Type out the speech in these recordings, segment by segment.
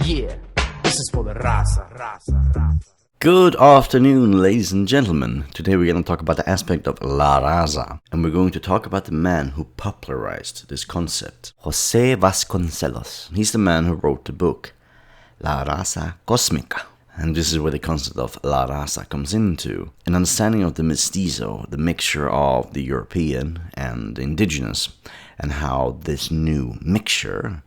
Yeah, this is for the Raza. Good afternoon, ladies and gentlemen. Today we're going to talk about the aspect of La Raza, and we're going to talk about the man who popularized this concept, José Vasconcelos. He's the man who wrote the book La Raza cosmica. And this is where the concept of La Raza comes into. An understanding of the mestizo, the mixture of the European and the indigenous, and how this new mixture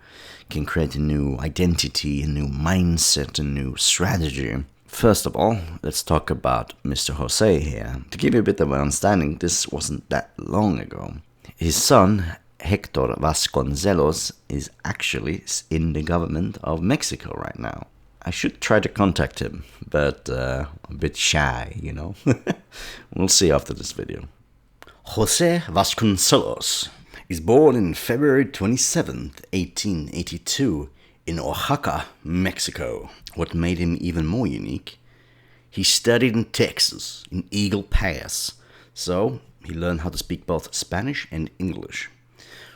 can create a new identity, a new mindset, a new strategy. First of all, let's talk about Mr. Jose here. To give you a bit of an understanding, this wasn't that long ago. His son, Hector Vasconcelos, is actually in the government of Mexico right now. I should try to contact him, but a bit shy, you know. We'll see after this video. José Vasconcelos is born in February 27th, 1882, in Oaxaca, Mexico. What made him even more unique? He studied in Texas, in Eagle Pass, so he learned how to speak both Spanish and English,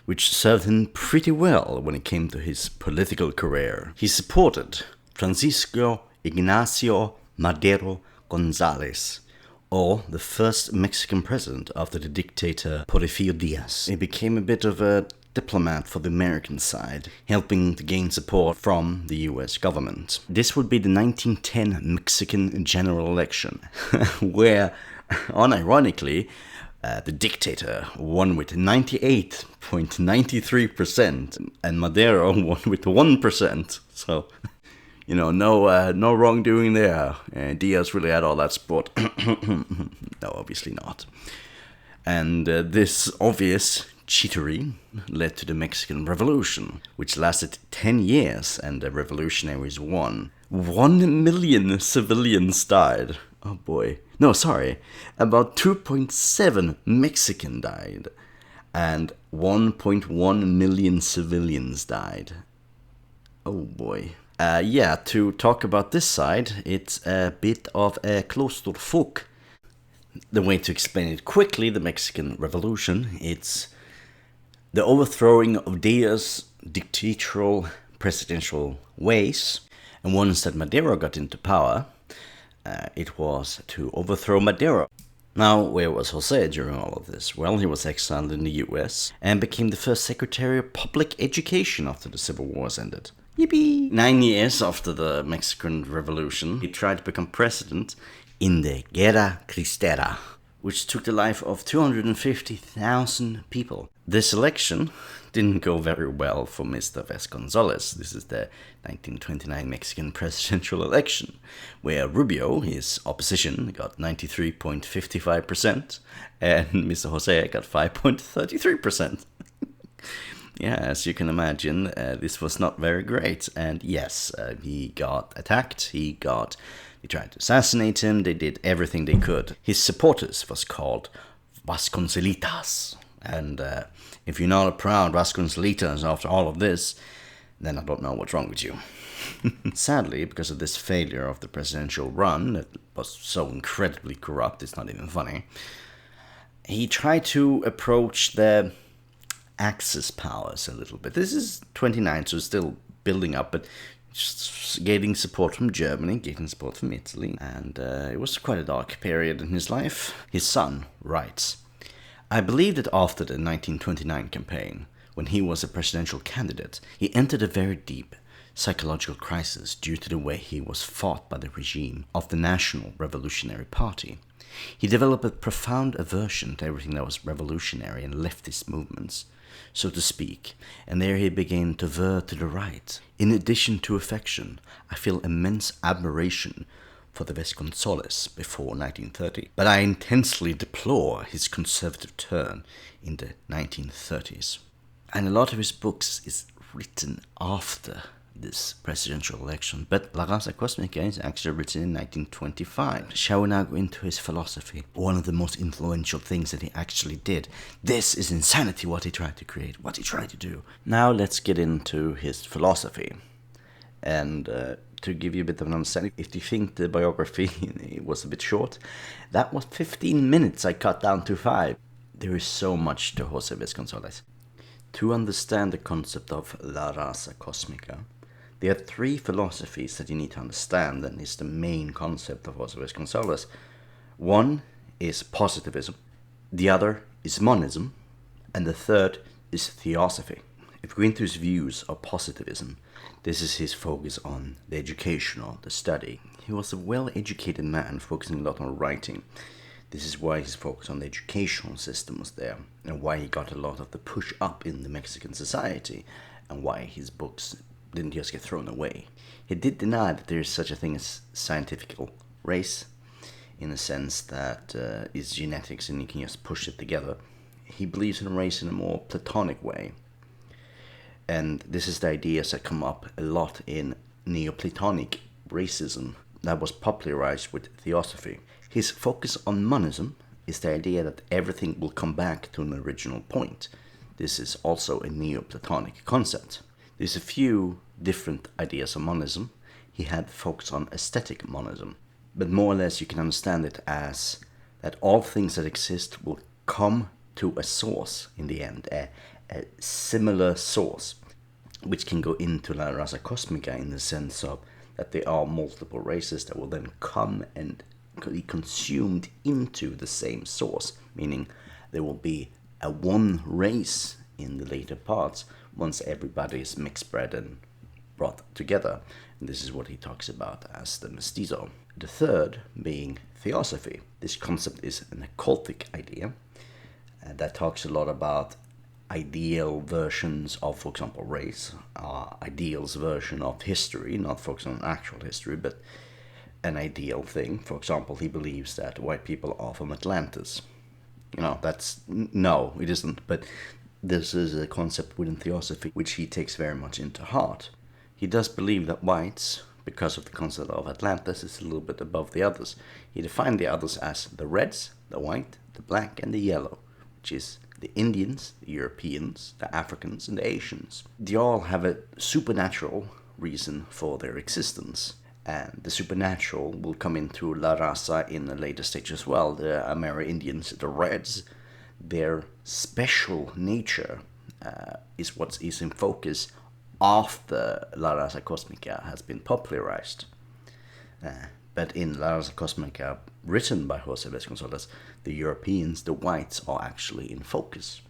which served him pretty well when it came to his political career. He supported Francisco Ignacio Madero González, or the first Mexican president after the dictator Porfirio Diaz. He became a bit of a diplomat for the American side, helping to gain support from the US government. This would be the 1910 Mexican general election, where, unironically, the dictator won with 98.93%, and Madero won with 1%. So, you know, no wrongdoing there. Diaz really had all that support. No, obviously not. And this obvious cheatery led to the Mexican Revolution, which lasted 10 years, and the revolutionaries won. 1 million civilians died. Oh boy. No, sorry. About 2.7 Mexican died, and 1.1 million civilians died. Oh boy. To talk about this side, it's a bit of a Klosterfug. The way to explain it quickly, the Mexican Revolution, it's the overthrowing of Diaz's dictatorial presidential ways, and once that Madero got into power, it was to overthrow Madero. Now, where was Jose during all of this? Well, he was exiled in the US and became the first Secretary of Public Education after the Civil Wars ended. Yippee! 9 years after the Mexican Revolution, he tried to become president in the Guerra Cristera, which took the life of 250,000 people. This election didn't go very well for Mr. Vasconcelos. This is the 1929 Mexican presidential election, where Rubio, his opposition, got 93.55%, and Mr. Jose got 5.33%. Yeah, as you can imagine, this was not very great. And yes, he got attacked, they tried to assassinate him, they did everything they could. His supporters was called Vasconcelitas. And if you're not a proud Vasconcelitas after all of this, then I don't know what's wrong with you. Sadly, because of this failure of the presidential run, that was so incredibly corrupt, it's not even funny, he tried to approach the Axis powers a little bit. This is 29, so still building up, but just getting support from Germany, getting support from Italy, and it was quite a dark period in his life. His son writes, I believe that after the 1929 campaign, when he was a presidential candidate, he entered a very deep psychological crisis due to the way he was fought by the regime of the National Revolutionary Party. He developed a profound aversion to everything that was revolutionary and leftist movements, so to speak, and there he began to veer to the right. In addition to affection, I feel immense admiration for the Vasconcelos before 1930, but I intensely deplore his conservative turn in the 1930s. And a lot of his books is written after this presidential election, but La Raza Cosmica is actually written in 1925. Shall we now go into his philosophy? One of the most influential things that he actually did. This is insanity, what he tried to create, what he tried to do. Now let's get into his philosophy. And to give you a bit of an understanding, if you think the biography was a bit short, that was 15 minutes I cut down to 5. There is so much to José Vasconcelos. To understand the concept of La Raza Cosmica, There are three philosophies that you need to understand, and is the main concept of Vasconcelos. One is positivism, the other is monism, and the third is theosophy. If we go into his views of positivism, this is his focus on the educational, the study. He was a well-educated man, focusing a lot on writing. This is why his focus on the educational system was there, and why he got a lot of the push up in the Mexican society, and why his books didn't just get thrown away. He did deny that there is such a thing as scientific race, in the sense that it's genetics and you can just push it together. He believes in race in a more Platonic way. And this is the ideas that come up a lot in Neoplatonic racism that was popularized with theosophy. His focus on monism is the idea that everything will come back to an original point. This is also a Neoplatonic concept. There's a few different ideas of monism. He had focus on aesthetic monism, but more or less you can understand it as that all things that exist will come to a source in the end, a similar source, which can go into La Raza cosmica in the sense of that there are multiple races that will then come and be consumed into the same source, meaning there will be a one race in the later parts once everybody is mixed bred and brought together. And this is what he talks about as the mestizo. The third being theosophy. This concept is an occultic idea that talks a lot about ideal versions of, for example, race, ideals version of history, not focused on actual history, but an ideal thing. For example, he believes that white people are from Atlantis. No, it isn't, but this is a concept within theosophy which he takes very much into heart. He does believe that whites, because of the concept of Atlantis, is a little bit above the others. He defined the others as the reds, the white, the black, and the yellow, which is the Indians, the Europeans, the Africans, and the Asians. They all have a supernatural reason for their existence. And the supernatural will come into La Raza in a later stage as well. The Amerindians, the Reds, their special nature is what is in focus after La Raza Cosmica has been popularized. But in La Raza Cosmica, written by Jose Vasconcelos, the Europeans, the whites, are actually in focus.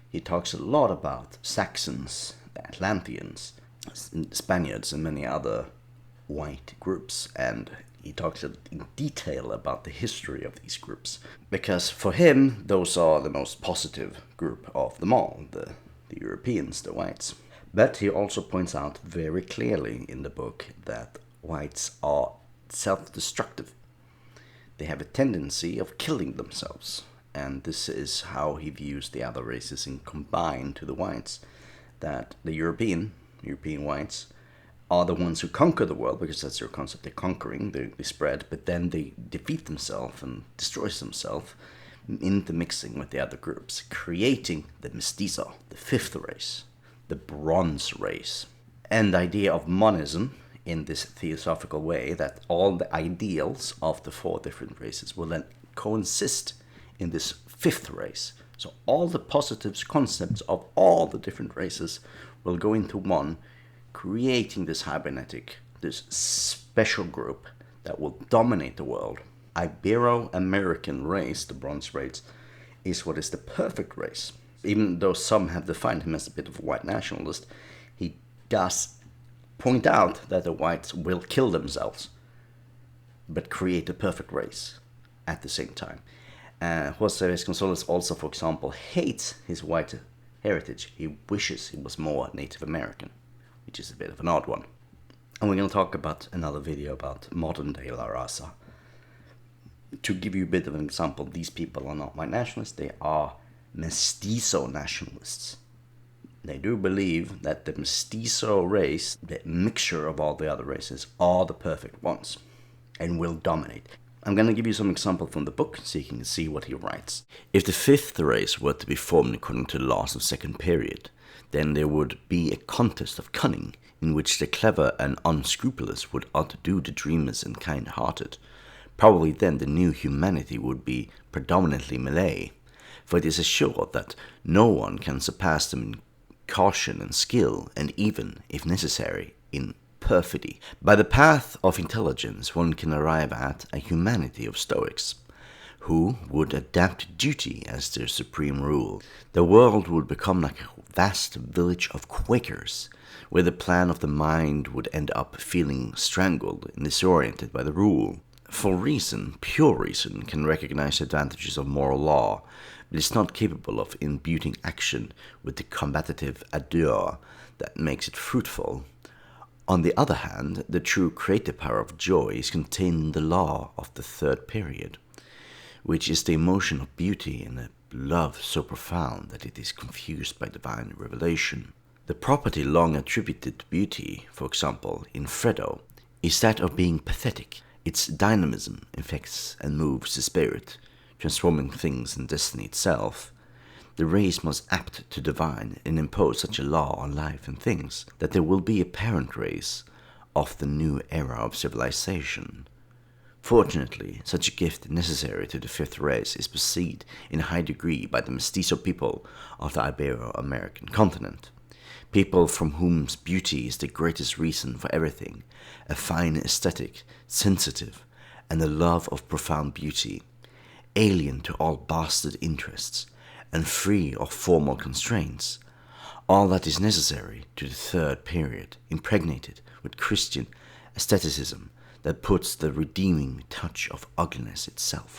He talks a lot about Saxons, the Atlanteans, Spaniards, and many other white groups, and he talks in detail about the history of these groups, because for him those are the most positive group of them all, the Europeans, the whites. But he also points out very clearly in the book that whites are self-destructive. They have a tendency of killing themselves, and this is how he views the other races in combined to the whites, that the European whites are the ones who conquer the world, because that's their concept. They're conquering, they spread, but then they defeat themselves and destroy themselves intermixing with the other groups, creating the mestizo, the fifth race, the bronze race. And the idea of monism in this theosophical way, that all the ideals of the four different races will then coexist in this fifth race. So all the positives concepts of all the different races will go into one, creating this hybernetic, this special group that will dominate the world. Ibero-American race, the bronze race, is what is the perfect race. Even though some have defined him as a bit of a white nationalist, he does point out that the whites will kill themselves, but create a perfect race at the same time. Jose Vasconcelos also, for example, hates his white heritage. He wishes he was more Native American, which is a bit of an odd one. And we're going to talk about another video about modern day La Raza. To give you a bit of an example, these people are not white nationalists, they are mestizo nationalists. They do believe that the mestizo race, the mixture of all the other races, are the perfect ones and will dominate. I'm going to give you some example from the book so you can see what he writes. If the fifth race were to be formed according to the laws of second period, then there would be a contest of cunning in which the clever and unscrupulous would outdo the dreamers and kind-hearted. Probably then the new humanity would be predominantly Malay, for it is assured that no one can surpass them in caution and skill, and even, if necessary, in perfidy. By the path of intelligence, one can arrive at a humanity of Stoics, who would adapt duty as their supreme rule. The world would become like a vast village of Quakers, where the plan of the mind would end up feeling strangled and disoriented by the rule. For reason, pure reason, can recognize the advantages of moral law, but is not capable of imbuing action with the combative ardor that makes it fruitful. On the other hand, the true creative power of joy is contained in the law of the third period, which is the emotion of beauty and a love so profound that it is confused by divine revelation. The property long attributed to beauty, for example, in Freddo, is that of being pathetic. Its dynamism infects and moves the spirit, transforming things and destiny itself. The race most apt to divine and impose such a law on life and things that there will be a parent race of the new era of civilization. Fortunately, such a gift necessary to the fifth race is possessed in a high degree by the mestizo people of the Ibero-American continent, people from whom beauty is the greatest reason for everything, a fine aesthetic, sensitive, and a love of profound beauty, alien to all bastard interests, and free of formal constraints, all that is necessary to the third period, impregnated with Christian aestheticism that puts the redeeming touch of ugliness itself